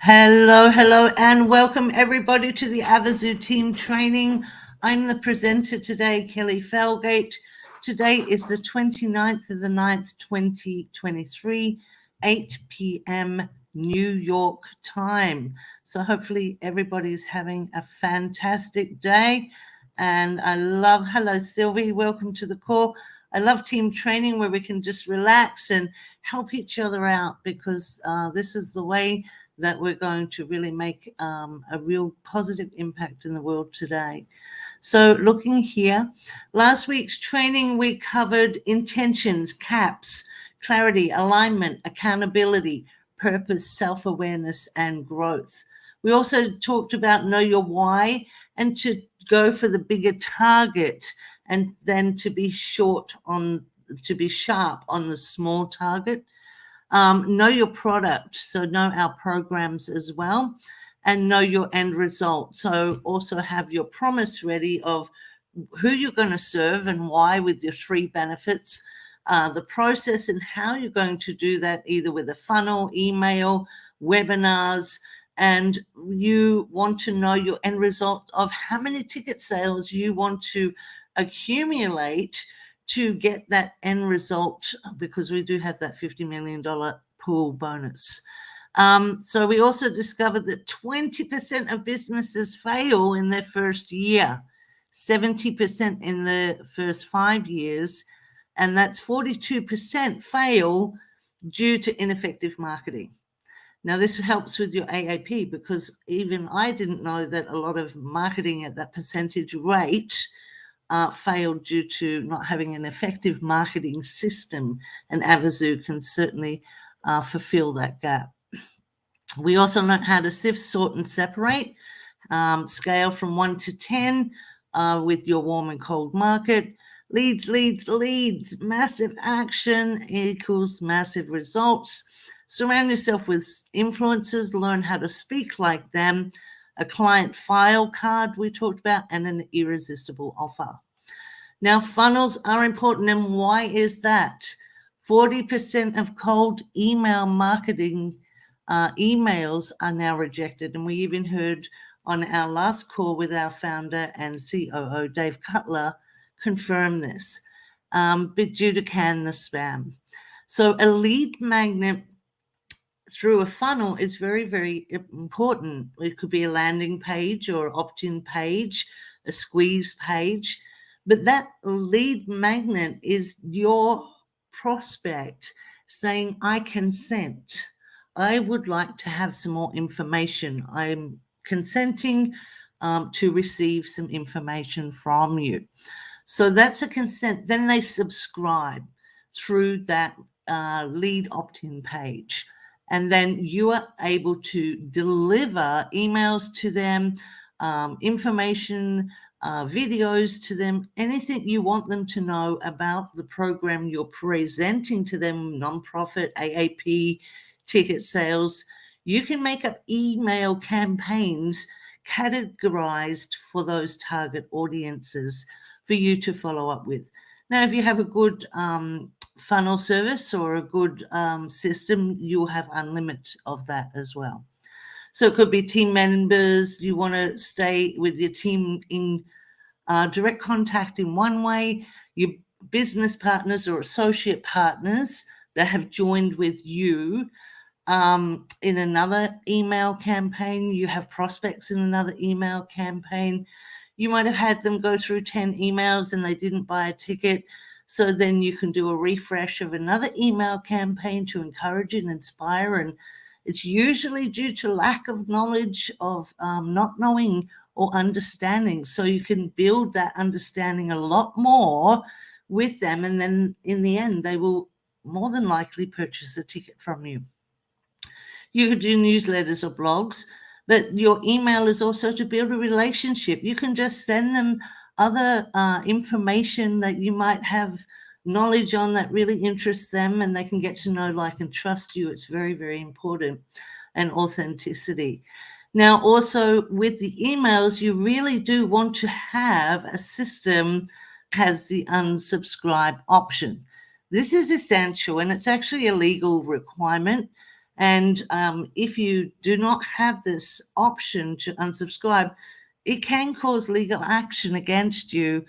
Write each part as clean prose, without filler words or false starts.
Hello, and welcome everybody to the Avazoo team training. I'm the presenter today, Kelly Felgate. Today is the 29th of the 9th, 2023, 8 p.m. New York time. So hopefully everybody's having a fantastic day. And hello, Sylvie, welcome to the call. I love team training where we can just relax and help each other out because this is the way that we're going to really make a real positive impact in the world today. So looking here, last week's training, we covered intentions, caps, clarity, alignment, accountability, purpose, self-awareness, and growth. We also talked about know your why and to go for the bigger target and then to be sharp on the small target. Know your product, so know our programs as well, and know your end result. So also have your promise ready of who you're going to serve and why with your 3 benefits, the process and how you're going to do that, either with a funnel, email, webinars, and you want to know your end result of how many ticket sales you want to accumulate to get that end result, because we do have that $50 million pool bonus. So we also discovered that 20% of businesses fail in their first year, 70% in the first 5 years, and that's 42% fail due to ineffective marketing. Now, this helps with your AAP because even I didn't know that a lot of marketing at that percentage rate failed due to not having an effective marketing system, and Avazoo can certainly fulfill that gap. We also learned how to sift, sort, and separate, scale from 1 to 10 with your warm and cold market. Leads, massive action equals massive results. Surround yourself with influencers, learn how to speak like them, a client file card we talked about, and an irresistible offer. Now, funnels are important, and why is that? 40% of cold email marketing emails are now rejected, and we even heard on our last call with our founder and COO, Dave Cutler, confirm this, but due to the spam. So a lead magnet through a funnel is very, very important. It could be a landing page or opt-in page, a squeeze page, but that lead magnet is your prospect saying, I consent. I would like to have some more information. I'm consenting to receive some information from you. So that's a consent. Then they subscribe through that lead opt-in page. And then you are able to deliver emails to them, information, videos to them, anything you want them to know about the program you're presenting to them, nonprofit, AAP, ticket sales. You can make up email campaigns categorized for those target audiences for you to follow up with. Now, if you have a good funnel service or a good system, you'll have unlimited of that as well. So it could be team members. You want to stay with your team in direct contact in one way, your business partners or associate partners that have joined with you in another email campaign. You have prospects in another email campaign. You might have had them go through 10 emails and they didn't buy a ticket. So then you can do a refresh of another email campaign to encourage and inspire. And it's usually due to lack of knowledge of not knowing or understanding. So you can build that understanding a lot more with them. And then in the end, they will more than likely purchase a ticket from you. You could do newsletters or blogs, but your email is also to build a relationship. You can just send them other information that you might have knowledge on that really interests them, and they can get to know, like, and trust you. It's very, very important, and authenticity. Now, also with the emails, you really do want to have a system that has the unsubscribe option. This is essential, and it's actually a legal requirement. And if you do not have this option to unsubscribe, it can cause legal action against you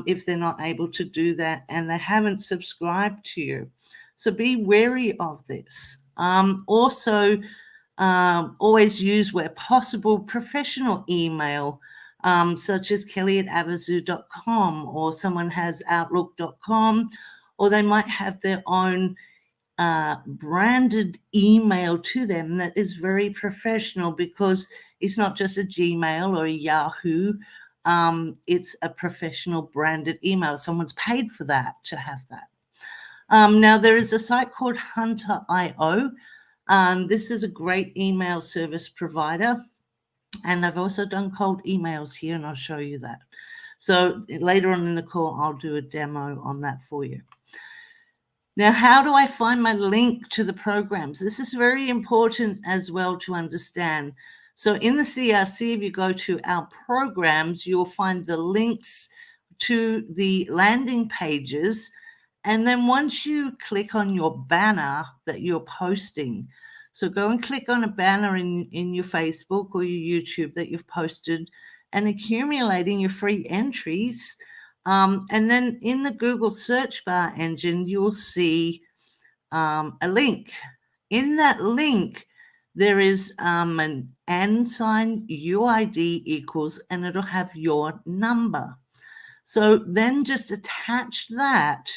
if they're not able to do that and they haven't subscribed to you. So be wary of this. Also, always use, where possible, professional email, such as kelly@avazoo.com, or someone has outlook.com, or they might have their own branded email to them that is very professional, because it's not just a Gmail or a Yahoo. It's a professional branded email. Someone's paid for that, to have that. Now, there is a site called Hunterio. This is a great email service provider. And I've also done cold emails here, and I'll show you that. So later on in the call, I'll do a demo on that for you. Now, how do I find my link to the programs? This is very important as well to understand. So in the CRC, if you go to our programs, you'll find the links to the landing pages. And then once you click on your banner that you're posting, so go and click on a banner in your Facebook or your YouTube that you've posted, and accumulating your free entries. And then in the Google search bar engine, you'll see a link. In that link, there is an & sign, UID equals, and it'll have your number. So then just attach that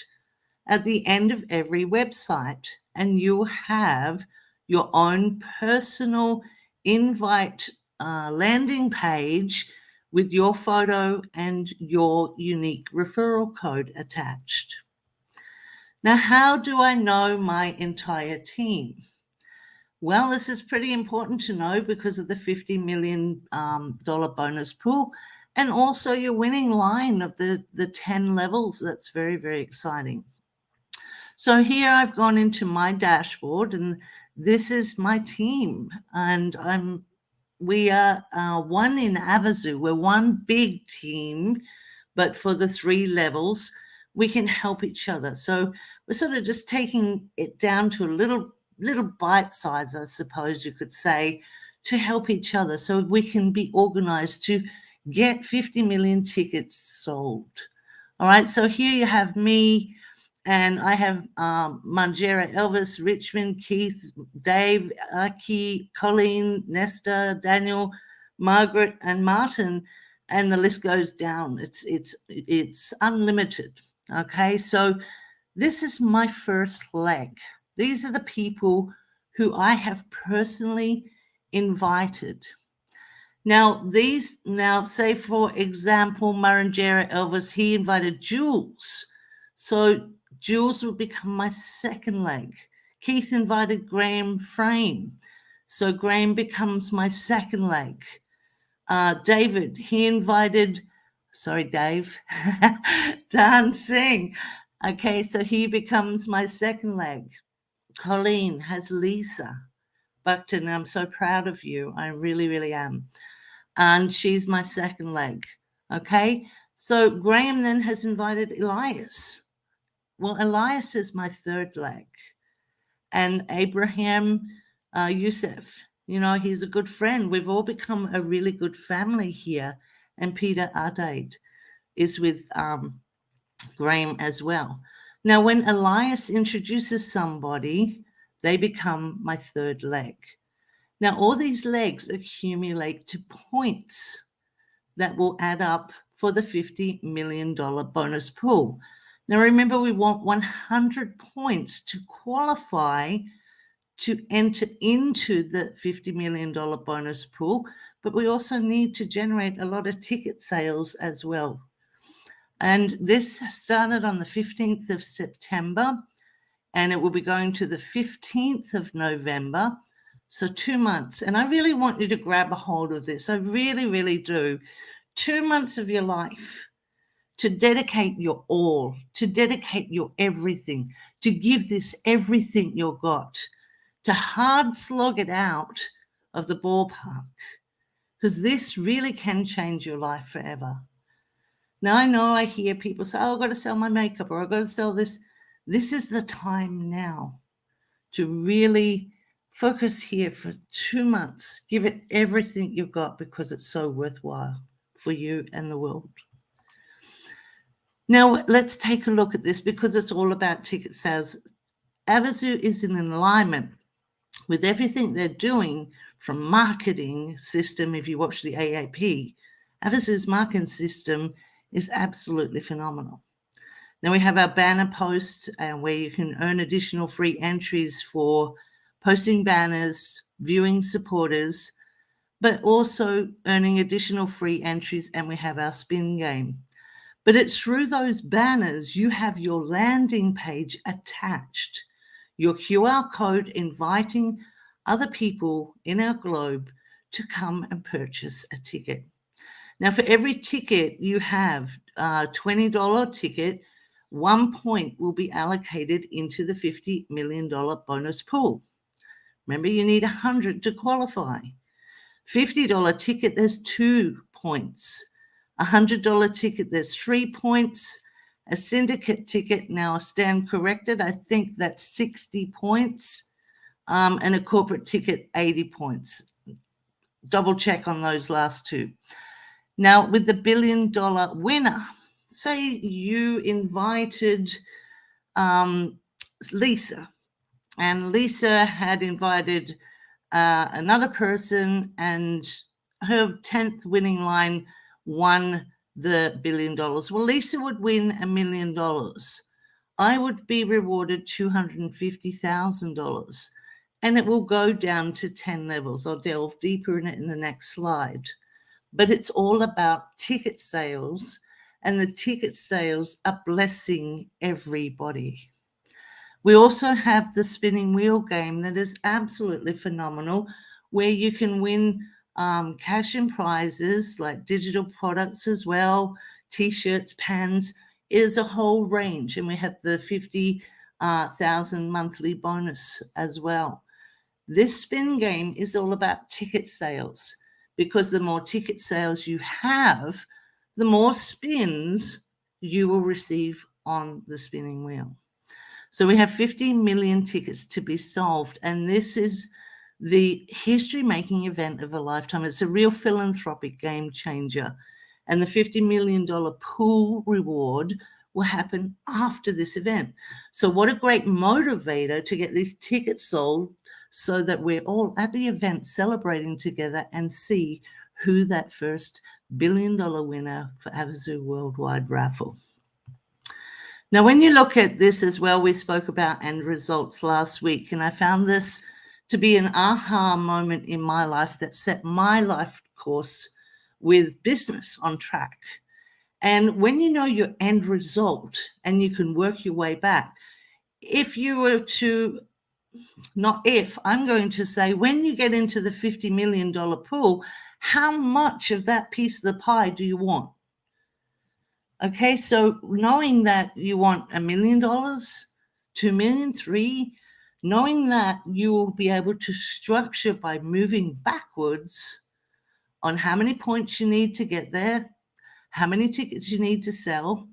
at the end of every website, and you have your own personal invite landing page with your photo and your unique referral code attached. Now, how do I know my entire team? Well, this is pretty important to know because of the $50 million bonus pool, and also your winning line of the 10 levels. That's very, very exciting. So here I've gone into my dashboard, and this is my team, and we are one in Avazoo. We're one big team, but for the 3 levels, we can help each other. So we're sort of just taking it down to a little bite size, I suppose you could say, to help each other, so we can be organized to get 50 million tickets sold. All right, so here you have me. And I have Manjera, Elvis, Richmond, Keith, Dave, Aki, Colleen, Nesta, Daniel, Margaret, and Martin, and the list goes down. It's unlimited. Okay, so this is my first leg. These are the people who I have personally invited. Now, say for example, Maranjera Elvis, he invited Jules. So Jules would become my second leg. Keith invited Graham Frame. So Graham becomes my second leg. David, he invited, Dave, Dan Singh. Okay, so he becomes my second leg. Colleen has Lisa Buckton. I'm so proud of you. I really, really am. And she's my second leg. Okay, so Graham then has invited Elias. Well, Elias is my third leg. And Abraham Youssef, he's a good friend. We've all become a really good family here. And Peter Adaid is with Graham as well. Now, when Elias introduces somebody, they become my third leg. Now, all these legs accumulate to points that will add up for the $50 million bonus pool. Now, remember, we want 100 points to qualify to enter into the $50 million bonus pool, but we also need to generate a lot of ticket sales as well. And this started on the 15th of September, and it will be going to the 15th of November, so 2 months. And I really want you to grab a hold of this. I really, really do. 2 months of your life to dedicate your all, to dedicate your everything, to give this everything you've got, to hard slog it out of the ballpark, because this really can change your life forever. Now, I know I hear people say, I've got to sell my makeup, or I've got to sell this. This is the time now to really Focus here for 2 months. Give it everything you've got because it's so worthwhile for you and the world. Now, let's take a look at this because it's all about ticket sales. Avazoo is in alignment with everything they're doing from marketing system. If you watch the AAP, Avazoo's marketing system is absolutely phenomenal. Now we have our banner post where you can earn additional free entries for posting banners, viewing supporters, but also earning additional free entries. And we have our spin game. But it's through those banners, you have your landing page attached, your QR code inviting other people in our globe to come and purchase a ticket. Now, for every ticket you have, $20 ticket, 1 point will be allocated into the $50 million bonus pool. Remember, you need 100 to qualify. $50 ticket, there's 2 points. $100 ticket, there's 3 points. A syndicate ticket, now I stand corrected, I think that's 60 points. And a corporate ticket, 80 points. Double check on those last two. Now, with the $1 billion winner, say you invited Lisa, and Lisa had invited another person, and her 10th winning line won the $1 billion. Well, Lisa would win $1 million. I would be rewarded $250,000, and it will go down to 10 levels. I'll delve deeper in it in the next slide. But it's all about ticket sales, and the ticket sales are blessing everybody. We also have the spinning wheel game that is absolutely phenomenal, where you can win cash and prizes like digital products as well, t-shirts, pens. Is a whole range, and we have the 50,000 monthly bonus as well. This spin game is all about ticket sales, because the more ticket sales you have, the more spins you will receive on the spinning wheel. So we have 50 million tickets to be solved, and this is the history-making event of a lifetime. It's a real philanthropic game changer, and the $50 million pool reward will happen after this event. So what a great motivator to get these tickets sold, so that we're all at the event celebrating together and see who that first $1 billion winner for Avazoo Worldwide Raffle. Now, when you look at this as well, we spoke about end results last week, and I found this to be an aha moment in my life that set my life course with business on track. And when you know your end result and you can work your way back, if you were to, not if, I'm going to say, when you get into the $50 million pool, how much of that piece of the pie do you want? Okay, so knowing that you want $1 million, 2 million, 3, knowing that you will be able to structure by moving backwards on how many points you need to get there, how many tickets you need to sell,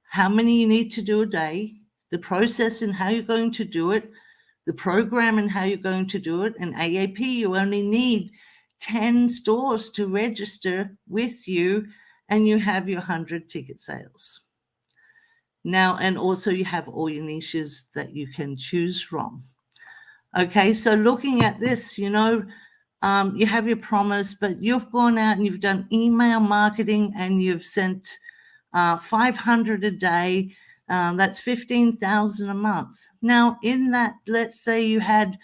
how many you need to do a day, the process and how you're going to do it, the program and how you're going to do it. And AAP, you only need 10 stores to register with you, and you have your 100 ticket sales. Now, and also you have all your niches that you can choose from. Okay, so looking at this, you know, you have your promise, but you've gone out and you've done email marketing and you've sent 500 a day. That's 15,000 a month. Now, in that, let's say you had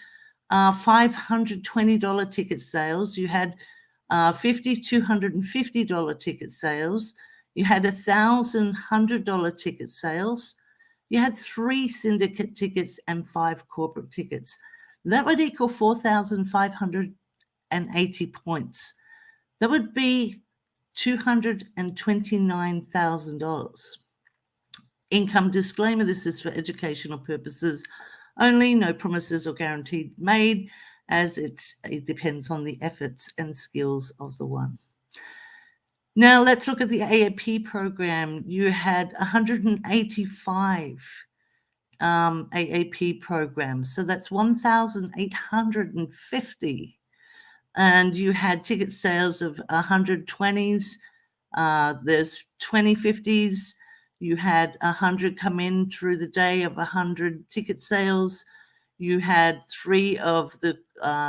$520 ticket sales, you had $250 ticket sales, you had $1,100 ticket sales, you had 3 syndicate tickets and 5 corporate tickets. That would equal 4,580 points. That would be $229,000. Income disclaimer, this is for educational purposes only, no promises or guarantee made, as it depends on the efforts and skills of the one. Now let's look at the AAP program. You had 185 AAP programs. So that's 1,850. And you had ticket sales of 120s. There's 2050s. You had 100 come in through the day of 100 ticket sales. You had 3 of the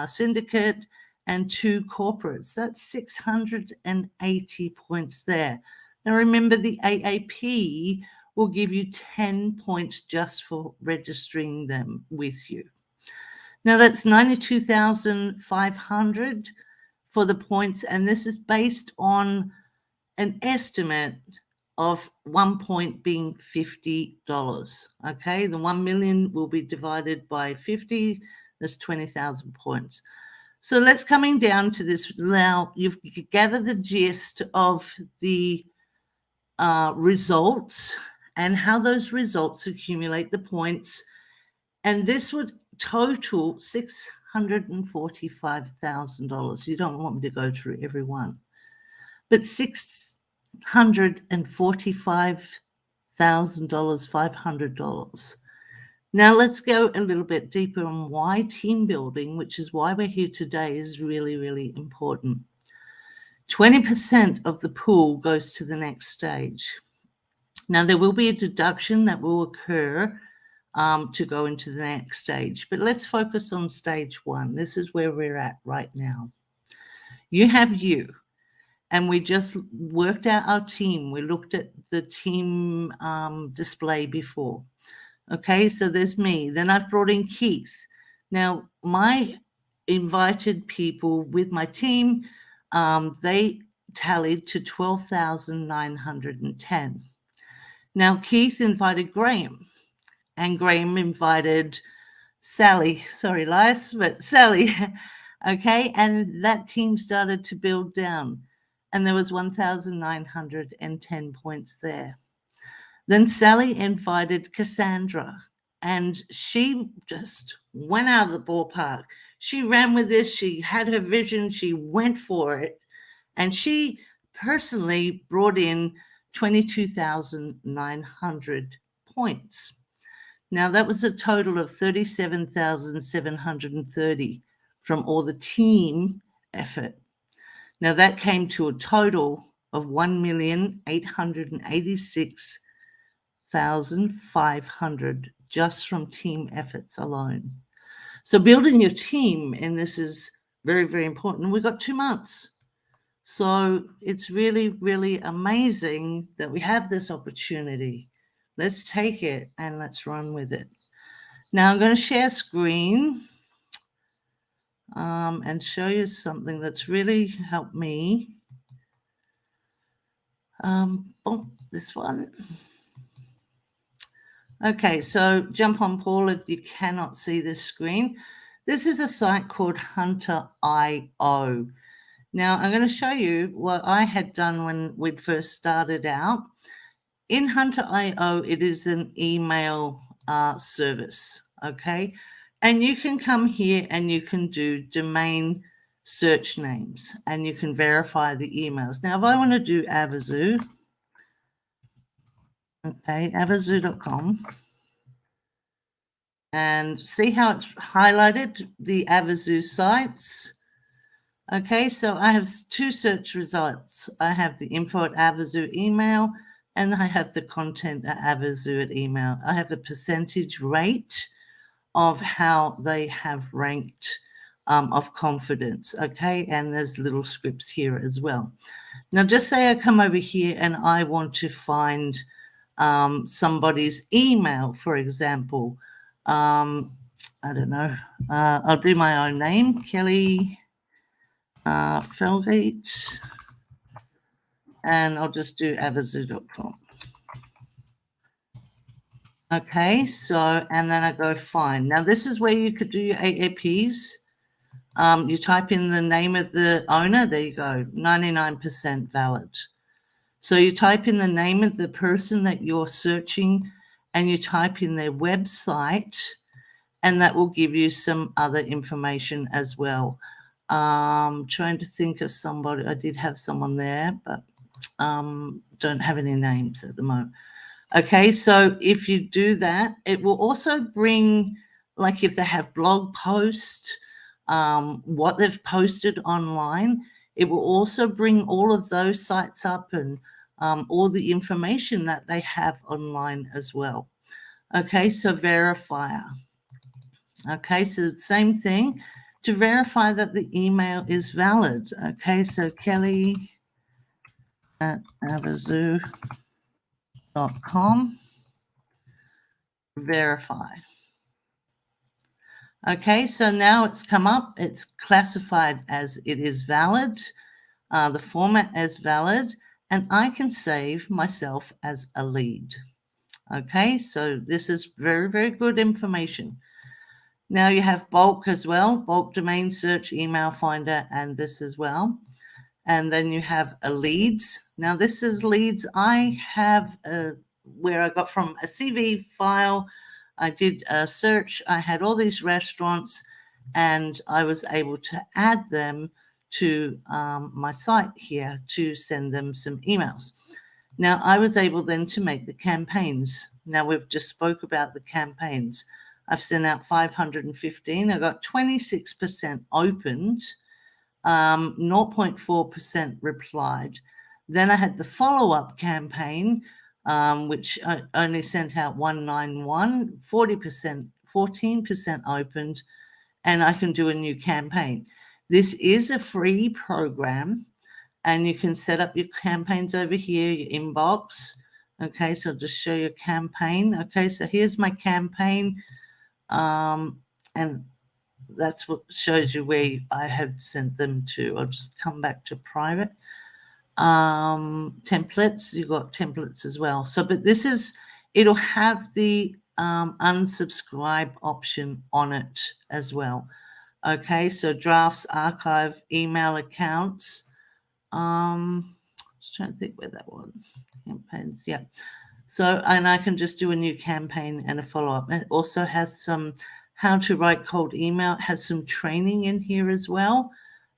syndicate and 2 corporates. That's 680 points there. Now remember, the AAP will give you 10 points just for registering them with you. Now that's 92,500 for the points, and this is based on an estimate of 1 point being $50. Okay, the 1 million will be divided by 50. That's 20,000 points. So let's coming down to this now. You've gathered the gist of the results and how those results accumulate the points, and this would total $645,000. You don't want me to go through every one, but $645,000, $500. Now let's go a little bit deeper on why team building, which is why we're here today, is really, really important. 20% of the pool goes to the next stage. Now there will be a deduction that will occur to go into the next stage, but let's focus on stage 1. This is where we're at right now. You have you. And we just worked out our team. We looked at the team display before. Okay, so there's me. Then I've brought in Keith. Now, my invited people with my team, they tallied to 12,910. Now, Keith invited Graham, and Graham invited Sally. Sorry, Lias, but Sally. Okay, and that team started to build down. And there was 1,910 points there. Then Sally invited Cassandra, and she just went out of the ballpark. She ran with this. She had her vision. She went for it. And she personally brought in 22,900 points. Now, that was a total of 37,730 from all the team effort. Now that came to a total of 1,886,500 just from team efforts alone. So building your team in this is very, very important. We've got 2 months. So it's really, really amazing that we have this opportunity. Let's take it and let's run with it. Now I'm going to share screen and show you something that's really helped me. This one. Okay, so jump on, Paul, if you cannot see this screen. This is a site called Hunterio. Now, I'm going to show you what I had done when we'd first started out. In Hunterio, it is an email service, okay? And you can come here and you can do domain search names and you can verify the emails. Now, if I want to do Avazoo, okay, avazoo.com, and see how it's highlighted the Avazoo sites. Okay, so I have 2 search results. I have the info at Avazoo email, and I have the content at Avazoo at email. I have a percentage rate of how they have ranked of confidence, okay? And there's little scripts here as well. Now, just say I come over here and I want to find somebody's email, for example. I don't know. I'll do my own name, Kelly Felgate, and I'll just do avazoo.com. Okay, so, and then I go find. Now, this is where you could do your AAPs. You type in the name of the owner. There you go, 99% valid. So you type in the name of the person that you're searching and you type in their website, and that will give you some other information as well. Trying to think of somebody. I did have someone there, but don't have any names at the moment. Okay, so if you do that, it will also bring, like if they have blog posts, what they've posted online, it will also bring all of those sites up and all the information that they have online as well. Okay, so verifier. Okay, so the same thing to verify that the email is valid. Okay, so Kelly at avazoo.com, verify. Okay, so now it's come up, it's classified as it is valid, the format as valid, and I can save myself as a lead. Okay, so this is very, very good information. Now you have bulk as well, bulk domain search, email finder, and this as well. And then you have a leads. Now this is leads. I have where I got from a CV file. I did a search. I had all these restaurants and I was able to add them to my site here to send them some emails. Now I was able then to make the campaigns. Now we've just spoke about the campaigns. I've sent out 515. I got 26% opened. 0.4% replied. Then I had the follow-up campaign, which I only sent out 191, 40%, 14% opened, and I can do a new campaign. This is a free program, and you can set up your campaigns over here, your inbox. Okay, so I'll just show you a campaign. Okay, so here's my campaign, and that's what shows you where I have sent them to. I'll just come back to private. Templates, you've got templates as well. So, but this is, it'll have the unsubscribe option on it as well. Okay, so drafts, archive, email accounts. Just trying to think where that was. Campaigns, yeah. So, and I can just do a new campaign and a follow-up. It also has some how to write cold email. It has some training in here as well.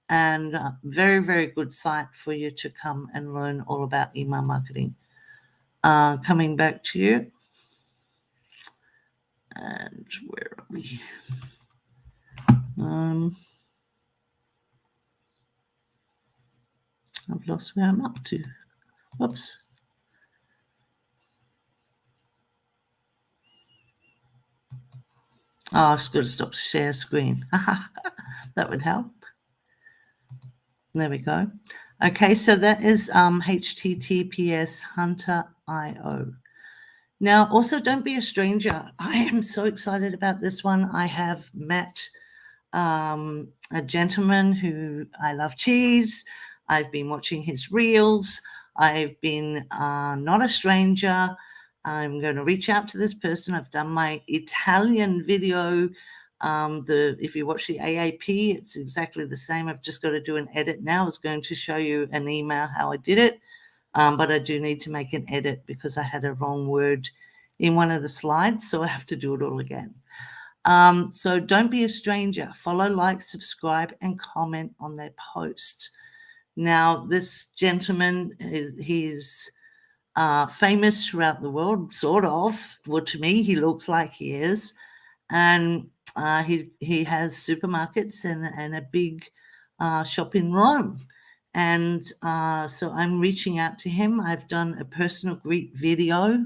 And very, very good site for you to come and learn all about email marketing. Coming back to you. And where are we? I've lost where I'm up to. Whoops. Oh, I've got to stop share screen. That would help. There we go. Okay, so that is HTTPS Hunterio. Now, also don't be a stranger. I am so excited about this one. I have met a gentleman who I love cheese. I've been watching his reels. I've been not a stranger. I'm going to reach out to this person. I've done my Italian video. If you watch the AAP, it's exactly the same. I've just got to do an edit now. I was going to show you an email how I did it, but I do need to make an edit because I had a wrong word in one of the slides, so I have to do it all again. So don't be a stranger. Follow, like, subscribe, and comment on their posts. Now, this gentleman, he's famous throughout the world, sort of. Well, to me, he looks like he is. And he has supermarkets and a big shop in Rome. And so I'm reaching out to him. I've done a personal greet video,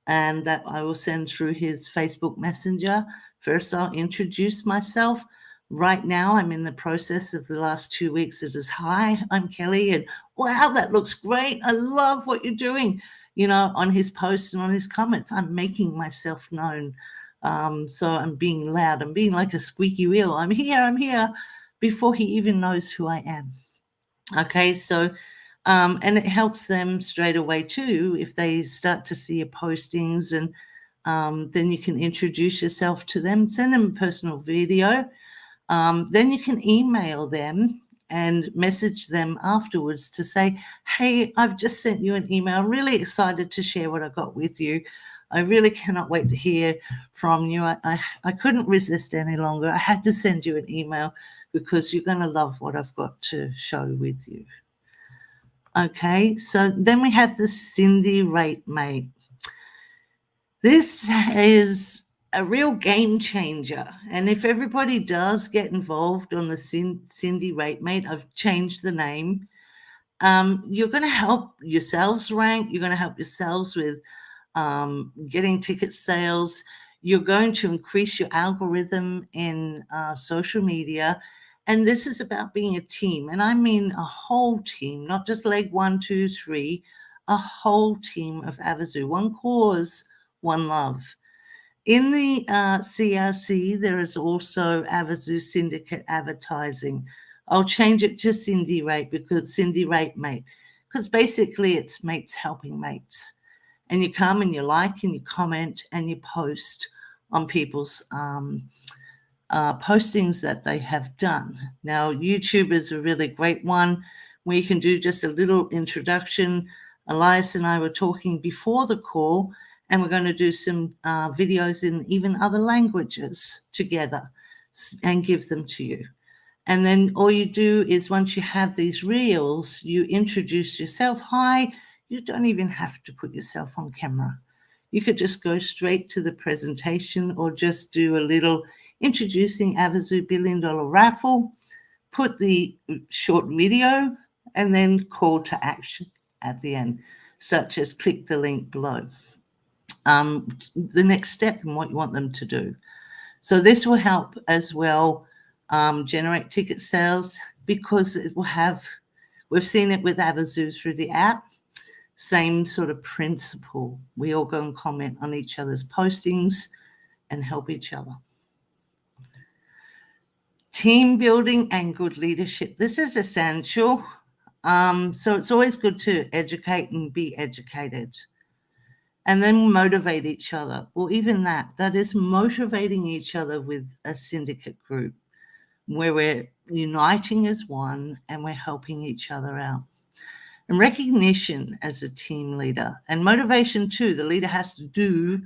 and that I will send through his Facebook Messenger. First, I'll introduce myself. Right now, I'm in the process of the last 2 weeks. It is, hi, I'm Kelly, and wow, that looks great. I love what you're doing. You know, on his posts and on his comments, I'm making myself known. So I'm being loud. I'm being like a squeaky wheel. I'm here, before he even knows who I am. Okay, so, and it helps them straight away too, if they start to see your postings, and then you can introduce yourself to them, send them a personal video. Then you can email them and message them afterwards to say, hey, I've just sent you an email. Really excited to share what I got with you. I really cannot wait to hear from you. I couldn't resist any longer. I had to send you an email because you're going to love what I've got to show with you. Okay, so then we have the Cindy Rate Mate. This is a real game changer. And if everybody does get involved on the Cindy Rate Mate, I've changed the name. You're going to help yourselves rank. You're going to help yourselves with getting ticket sales. You're going to increase your algorithm in social media. And this is about being a team. And I mean a whole team, not just leg 1, 2, 3, a whole team of Avazoo. One cause, one love. In the CRC, there is also Avazoo Syndicate Advertising. I'll change it to Cindy Rate because Cindy Rate Mate, because basically it's mates helping mates. And you come and you like and you comment and you post on people's postings that they have done. Now, YouTube is a really great one where you can do just a little introduction. Elias and I were talking before the call, and we're going to do some videos in even other languages together and give them to you. And then all you do is once you have these reels, you introduce yourself. Hi, you don't even have to put yourself on camera. You could just go straight to the presentation or just do a little introducing Avazoo Billion Dollar Raffle, put the short video, and then call to action at the end, such as click the link below. The next step and what you want them to do. So this will help as well generate ticket sales because it will have, we've seen it with Avazoo through the app, same sort of principle. We all go and comment on each other's postings and help each other. Team building and good leadership. This is essential. So it's always good to educate and be educated. And then motivate each other. Well, even that is motivating each other with a syndicate group where we're uniting as one and we're helping each other out. And recognition as a team leader and motivation too. The leader has to do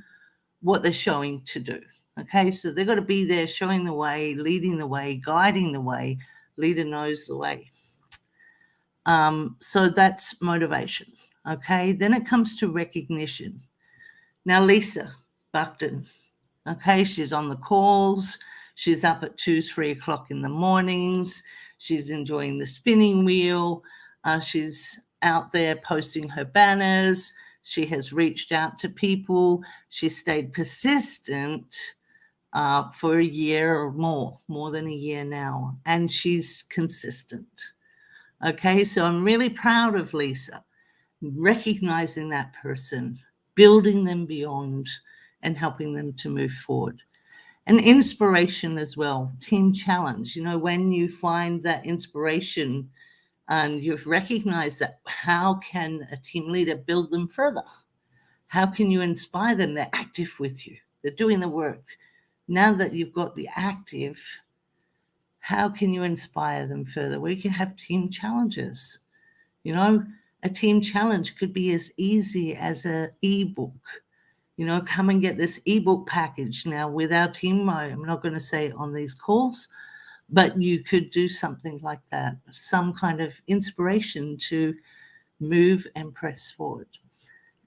what they're showing to do. Okay, so they've got to be there showing the way, leading the way, guiding the way. Leader knows the way. So that's motivation. Okay, then it comes to recognition. Now, Lisa Buckton, okay, she's on the calls. She's up at 2, 3 o'clock in the mornings. She's enjoying the spinning wheel. She's out there posting her banners. She has reached out to people. She stayed persistent for a year or more than a year now. And she's consistent. Okay, so I'm really proud of Lisa, recognizing that person, building them beyond and helping them to move forward. And inspiration as well, team challenge. You know, when you find that inspiration and you've recognized that, how can a team leader build them further? How can you inspire them? They're active with you. They're doing the work. Now that you've got the active, how can you inspire them further? Well, you can have team challenges. You know, a team challenge could be as easy as an ebook. You know, come and get this ebook package. Now, with our team, I'm not going to say on these calls, but you could do something like that, some kind of inspiration to move and press forward.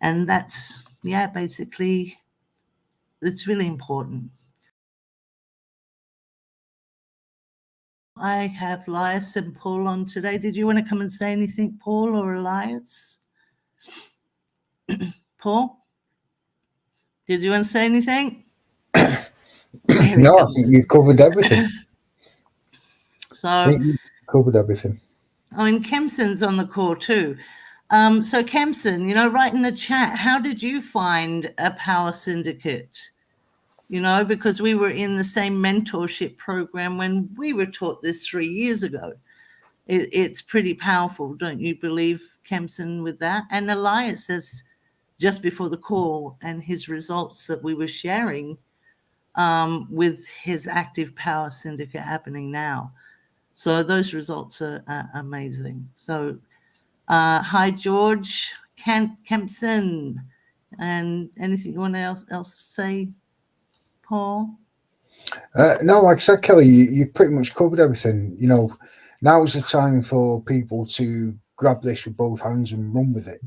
And that's, yeah, basically, it's really important. I have Elias and Paul on today. Did you want to come and say anything, Paul or Elias? Paul? Did you want to say anything? No, I think you've covered everything. So you've covered everything. I mean, Kempson's on the call too. So Kempson, you know, write in the chat, how did you find a power syndicate? You know, because we were in the same mentorship program when we were taught this 3 years ago. It's pretty powerful, don't you believe, Kempson, with that? And Elias says just before the call and his results that we were sharing with his active power syndicate happening now. So those results are amazing. So hi, George Kempson. And anything you want to else say, Paul? No, like I said, Kelly, you pretty much covered everything. You know, now is the time for people to grab this with both hands and run with it.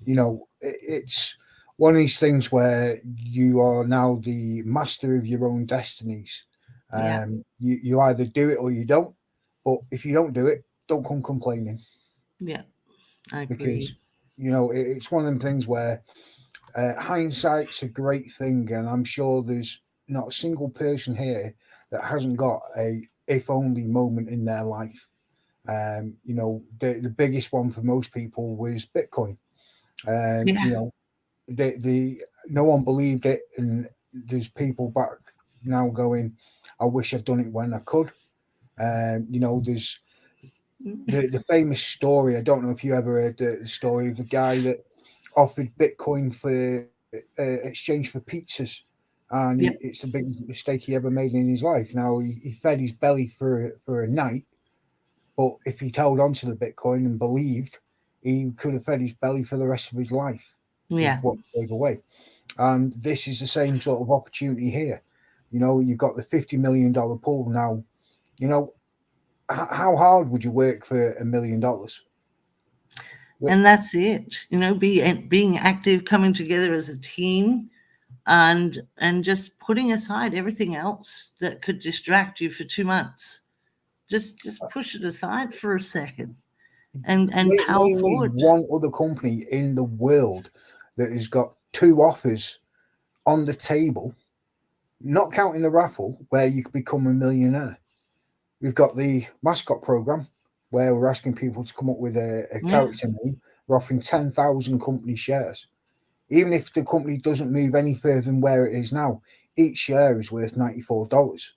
You know, it's one of these things where you are now the master of your own destinies. Yeah. You either do it or you don't. But if you don't do it, don't come complaining, Yeah. I because agree. it's one of them things where hindsight's a great thing, and I'm sure there's not a single person here that hasn't got a if only moment in their life. The biggest one for most people was Bitcoin. Yeah. The no one believed it, and there's people back now going, "I wish I'd done it when I could." There's the famous story. I don't know if you ever heard the story of the guy that offered Bitcoin for exchange for pizzas, and Yep. it's the biggest mistake he ever made in his life. Now he fed his belly for a night, but if he held on to the Bitcoin and believed, he could have fed his belly for the rest of his life with Yeah. what he gave away. And this is the same sort of opportunity here. You've got the $50 million pool now. You know, how hard would you work for $1 million? And that's it. Being active, coming together as a team, and just putting aside everything else that could distract you for 2 months. Just push it aside for a second and power Name me forward. one other company in the world that has got two offers on the table, not counting the raffle, where you could become a millionaire. We've got the mascot program, where we're asking people to come up with a Yeah. character name. We're offering 10,000 company shares. Even if the company doesn't move any further than where it is now, each share is worth $94.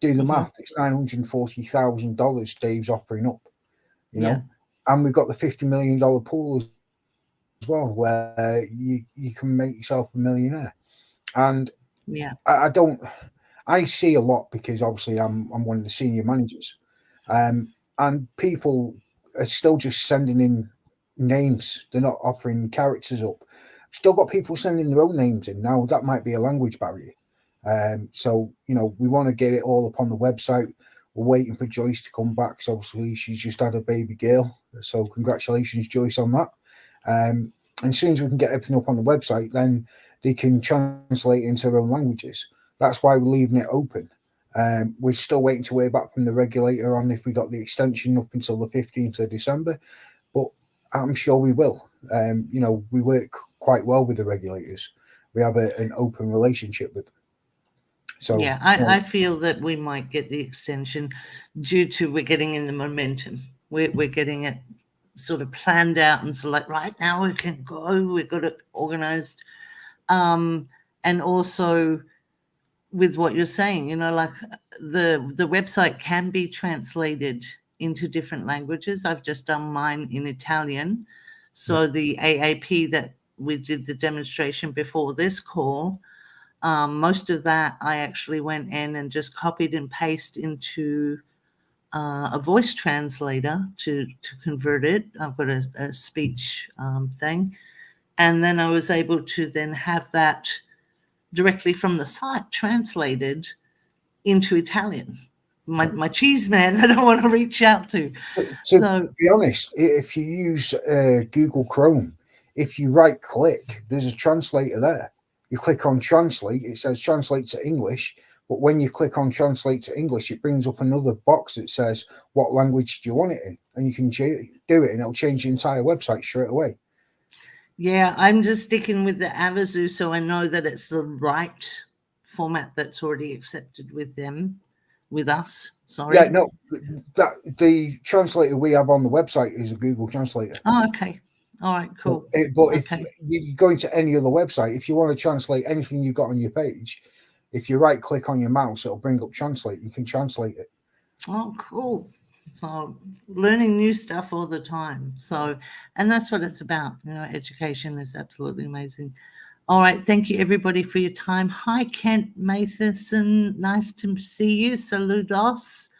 Do the Hmm. math, it's $940,000 Dave's offering up, you Yeah. know. And we've got the $50 million pool as well, where you can make yourself a millionaire. And Yeah. I don't, I see a lot because obviously I'm one of the senior managers, and people are still just sending in names. They're not offering characters up. Still got people sending their own names in. Now that might be a language barrier. So we want to get it all up on the website. We're waiting for Joyce to come back. So obviously she's just had a baby girl. So congratulations, Joyce, on that. And as soon as we can get everything up on the website, then they can translate into their own languages. That's why we're leaving it open. We're still waiting to hear back from the regulator on if we got the extension up until the 15th of December, but I'm sure we will. We work quite well with the regulators. We have an open relationship with them. So, Yeah, I feel that we might get the extension due to we're getting in the momentum. We're getting it sort of planned out, and so like right now we can go. We've got it organized, and also with what you're saying, like the website can be translated into different languages. I've just done mine in Italian, yeah, so the AAP that we did the demonstration before this call. Most of that I actually went in and just copied and pasted into a voice translator to convert it. I've got a speech thing, and then I was able to then have that directly from the site translated into Italian. My cheese man that I want to reach out to. to So be honest, if you use Google Chrome, if you right click, there's a translator there. You click on translate, it says translate to English. But when you click on translate to English, it brings up another box that says what language do you want it in, and you can do it, and it'll change the entire website straight away. yeah, I'm just sticking with the Avazoo, so I know that it's the right format that's already accepted with them, with us. Yeah, Sorry. no, that the translator we have on the website is a Google translator. Oh, okay. All right, But, cool. but if Okay. you go into any other website, if you want to translate anything you've got on your page, if you right click on your mouse, it'll bring up translate. You can translate it. Oh, cool. So learning new stuff all the time. So, and that's what it's about. Education is absolutely amazing. All right. Thank you, everybody, for your time. Hi, Kent Matheson. Nice to see you. Saludos.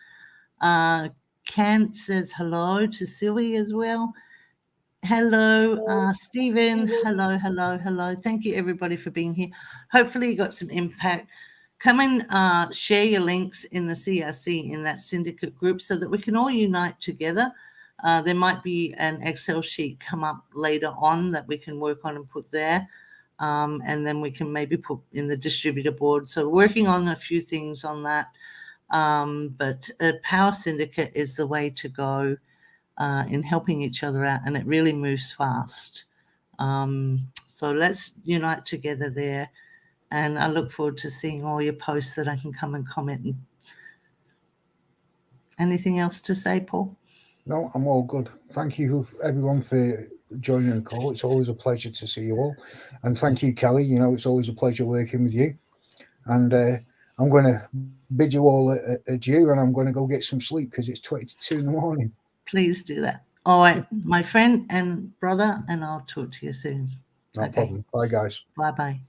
Uh, Kent says hello to Silly as well. Hello, Stephen. Hello, hello, hello. Thank you, everybody, for being here. Hopefully, you got some impact. Come and share your links in the CRC, in that syndicate group, so that we can all unite together. There might be an Excel sheet come up later on that we can work on and put there. and then we can maybe put in the distributor board. So working on a few things on that. But a power syndicate is the way to go in helping each other out, and it really moves fast. So let's unite together there. And I look forward to seeing all your posts that I can come and comment. And anything else to say, Paul? No, I'm all good. Thank you, everyone, for joining the call. It's always a pleasure to see you all. And thank you, Kelly. You know, it's always a pleasure working with you. And I'm going to bid you all adieu, and I'm going to go get some sleep because it's 22 in the morning. Please do that. All right, my friend and brother, and I'll talk to you soon. No problem. Bye, guys. Bye-bye.